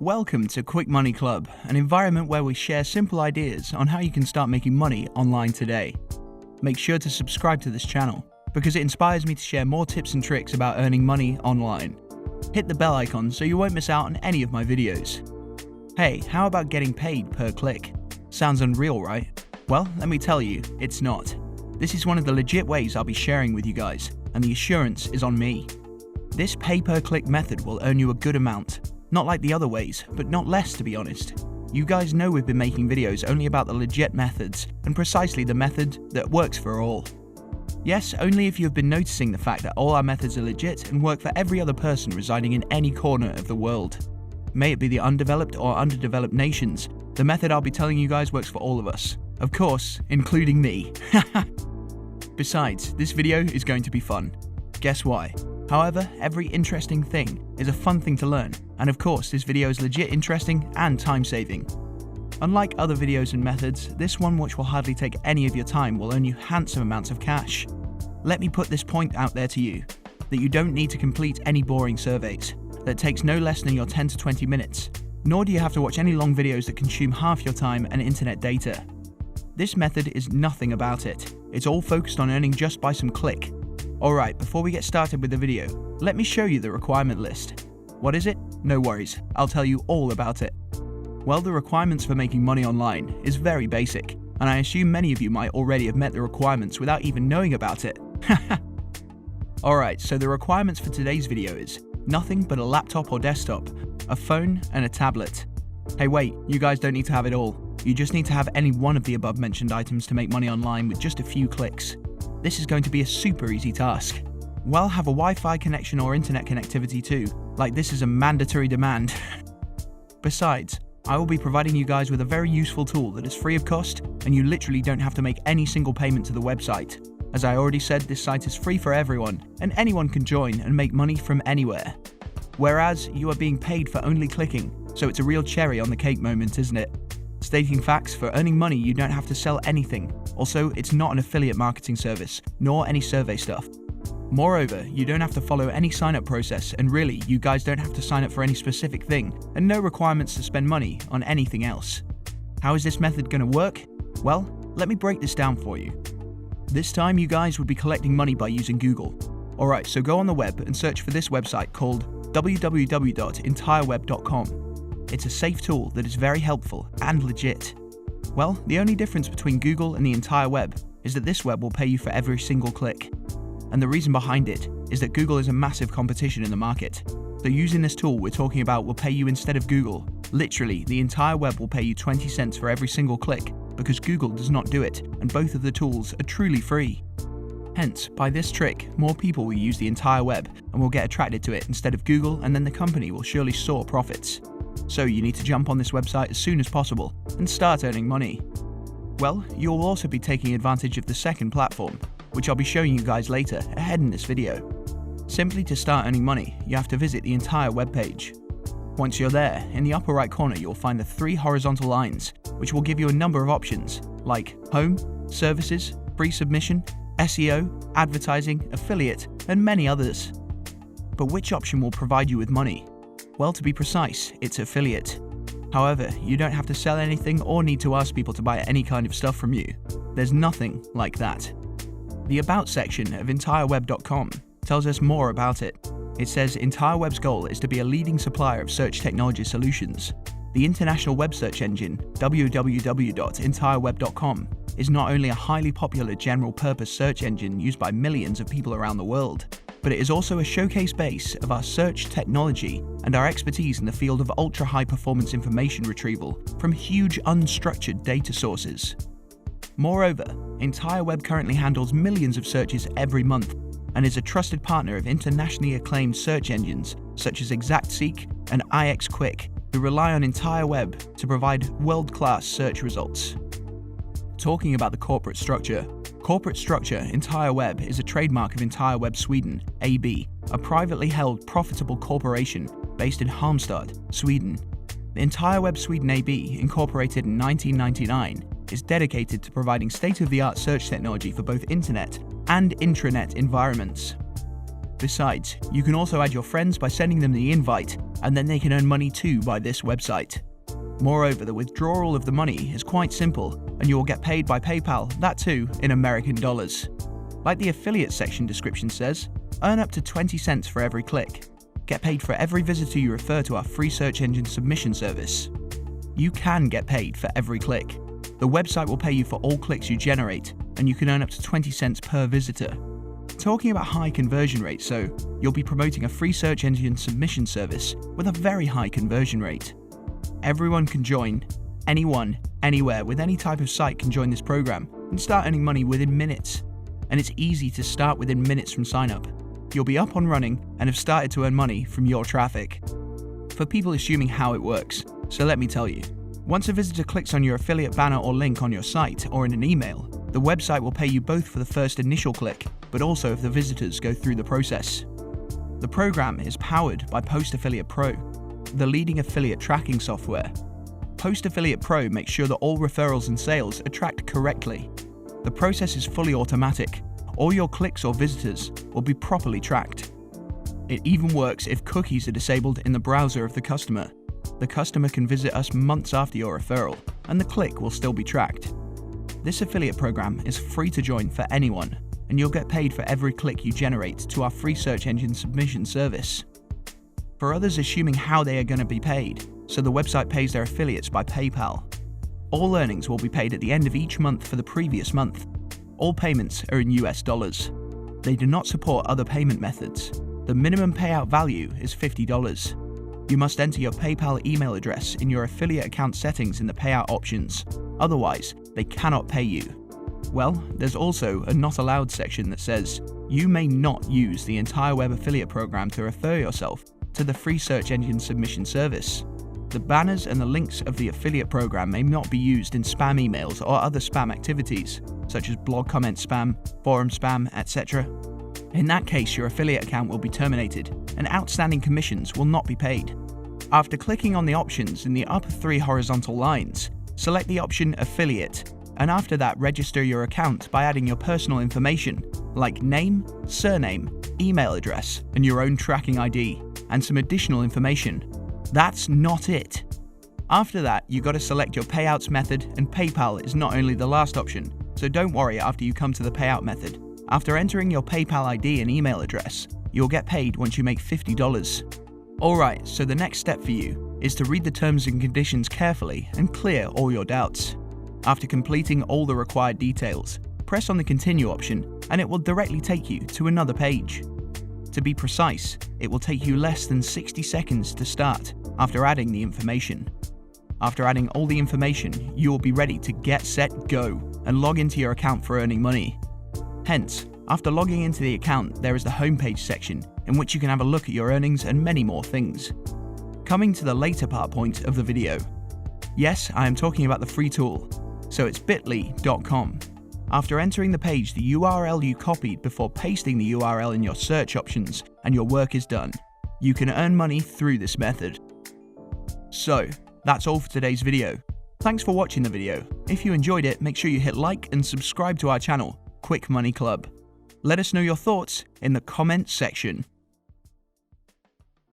Welcome to Quick Money Club, an environment where we share simple ideas on how you can start making money online today. Make sure to subscribe to this channel, because it inspires me to share more tips and tricks about earning money online. Hit the bell icon so you won't miss out on any of my videos. Hey, how about getting paid per click? Sounds unreal, right? Well, let me tell you, it's not. This is one of the legit ways I'll be sharing with you guys, and the assurance is on me. This pay-per-click method will earn you a good amount. Not like the other ways, but not less, to be honest. You guys know we've been making videos only about the legit methods, and precisely the method that works for all. Yes, only if you have been noticing the fact that all our methods are legit and work for every other person residing in any corner of the world. May it be the undeveloped or underdeveloped nations, the method I'll be telling you guys works for all of us. Of course, including me. Besides, this video is going to be fun. Guess why? However, every interesting thing is a fun thing to learn, and of course this video is legit interesting and time-saving. Unlike other videos and methods, this one, which will hardly take any of your time, will earn you handsome amounts of cash. Let me put this point out there to you, that you don't need to complete any boring surveys, that takes no less than your 10 to 20 minutes, nor do you have to watch any long videos that consume half your time and internet data. This method is nothing about it. It's all focused on earning just by some click. Alright, before we get started with the video, let me show you the requirement list. What is it? No worries, I'll tell you all about it. Well, the requirements for making money online is very basic, and I assume many of you might already have met the requirements without even knowing about it. Alright, so the requirements for today's video is nothing but a laptop or desktop, a phone and a tablet. Hey wait, you guys don't need to have it all. You just need to have any one of the above mentioned items to make money online with just a few clicks. This is going to be a super easy task. Well, have a Wi-Fi connection or internet connectivity too, like this is a mandatory demand. Besides, I will be providing you guys with a very useful tool that is free of cost, and you literally don't have to make any single payment to the website. As I already said, this site is free for everyone, and anyone can join and make money from anywhere. Whereas, you are being paid for only clicking, so it's a real cherry on the cake moment, isn't it? Stating facts, for earning money you don't have to sell anything. Also, it's not an affiliate marketing service, nor any survey stuff. Moreover, you don't have to follow any sign-up process, and really, you guys don't have to sign up for any specific thing, and no requirements to spend money on anything else. How is this method going to work? Well, let me break this down for you. This time you guys would be collecting money by using Google. Alright, so go on the web and search for this website called www.entireweb.com. It's a safe tool that is very helpful and legit. Well, the only difference between Google and the entire web is that this web will pay you for every single click. And the reason behind it is that Google is a massive competition in the market. So using this tool we're talking about will pay you instead of Google. Literally, the entire web will pay you 20 cents for every single click, because Google does not do it, and both of the tools are truly free. Hence, by this trick, more people will use the entire web and will get attracted to it instead of Google, and then the company will surely soar profits. So you need to jump on this website as soon as possible and start earning money. Well, you'll also be taking advantage of the second platform, which I'll be showing you guys later ahead in this video. Simply to start earning money, you have to visit the entire web page. Once you're there, in the upper right corner you'll find the 3 horizontal lines, which will give you a number of options, like Home, Services, Free Submission, SEO, Advertising, Affiliate, and many others. But which option will provide you with money? Well, to be precise, it's affiliate. However, you don't have to sell anything or need to ask people to buy any kind of stuff from you. There's nothing like that. The About section of entireweb.com tells us more about it. It says Entireweb's goal is to be a leading supplier of search technology solutions. The international web search engine, www.entireweb.com, is not only a highly popular general-purpose search engine used by millions of people around the world, but it is also a showcase base of our search technology and our expertise in the field of ultra-high performance information retrieval from huge unstructured data sources. Moreover, Entireweb currently handles millions of searches every month and is a trusted partner of internationally acclaimed search engines such as ExactSeek and IXQuick, who rely on Entireweb to provide world-class search results. Talking about the corporate structure, Entireweb is a trademark of Entireweb Sweden AB, a privately held profitable corporation based in Halmstad, Sweden. The Entireweb Sweden AB, incorporated in 1999, is dedicated to providing state-of-the-art search technology for both internet and intranet environments. Besides, you can also add your friends by sending them the invite, and then they can earn money too by this website. Moreover, the withdrawal of the money is quite simple, and you will get paid by PayPal, that too in American dollars. Like the affiliate section description says, earn up to 20 cents for every click. Get paid for every visitor you refer to our free search engine submission service. You can get paid for every click. The website will pay you for all clicks you generate, and you can earn up to 20 cents per visitor. Talking about high conversion rates, so you'll be promoting a free search engine submission service with a very high conversion rate. Everyone can join. Anyone, anywhere, with any type of site can join this program and start earning money within minutes. And it's easy to start within minutes from sign up. You'll be up and running and have started to earn money from your traffic. For people assuming how it works, so let me tell you. Once a visitor clicks on your affiliate banner or link on your site or in an email, the website will pay you both for the first initial click, but also if the visitors go through the process. The program is powered by Post Affiliate Pro, the leading affiliate tracking software. Post Affiliate Pro makes sure that all referrals and sales are tracked correctly. The process is fully automatic. All your clicks or visitors will be properly tracked. It even works if cookies are disabled in the browser of the customer. The customer can visit us months after your referral, and the click will still be tracked. This affiliate program is free to join for anyone, and you'll get paid for every click you generate to our free search engine submission service. For others assuming how they are going to be paid, so the website pays their affiliates by PayPal. All earnings will be paid at the end of each month for the previous month. All payments are in US dollars. They do not support other payment methods. The minimum payout value is $50. You must enter your PayPal email address in your affiliate account settings in the payout options. Otherwise, they cannot pay you. Well, there's also a not allowed section that says, you may not use the entire web affiliate program to refer yourself to the free search engine submission service. The banners and the links of the affiliate program may not be used in spam emails or other spam activities, such as blog comment spam, forum spam, etc. In that case, your affiliate account will be terminated and outstanding commissions will not be paid. After clicking on the options in the upper 3 horizontal lines, select the option Affiliate, and after that register your account by adding your personal information like name, surname, email address, and your own tracking ID, and some additional information. That's not it. After that, you got to select your payouts method, and PayPal is not only the last option, so don't worry after you come to the payout method. After entering your PayPal ID and email address, you'll get paid once you make $50. Alright, so the next step for you is to read the terms and conditions carefully and clear all your doubts. After completing all the required details, press on the continue option and it will directly take you to another page. To be precise, it will take you less than 60 seconds to start after adding the information. After adding all the information, you will be ready to get set go and log into your account for earning money. Hence, after logging into the account, there is the homepage section in which you can have a look at your earnings and many more things. Coming to the later point of the video. Yes, I am talking about the free tool, so it's bit.ly.com. After entering the page, the URL you copied before pasting the URL in your search options, and your work is done. You can earn money through this method. So, that's all for today's video. Thanks for watching the video. If you enjoyed it, make sure you hit like and subscribe to our channel, Quick Money Club. Let us know your thoughts in the comments section.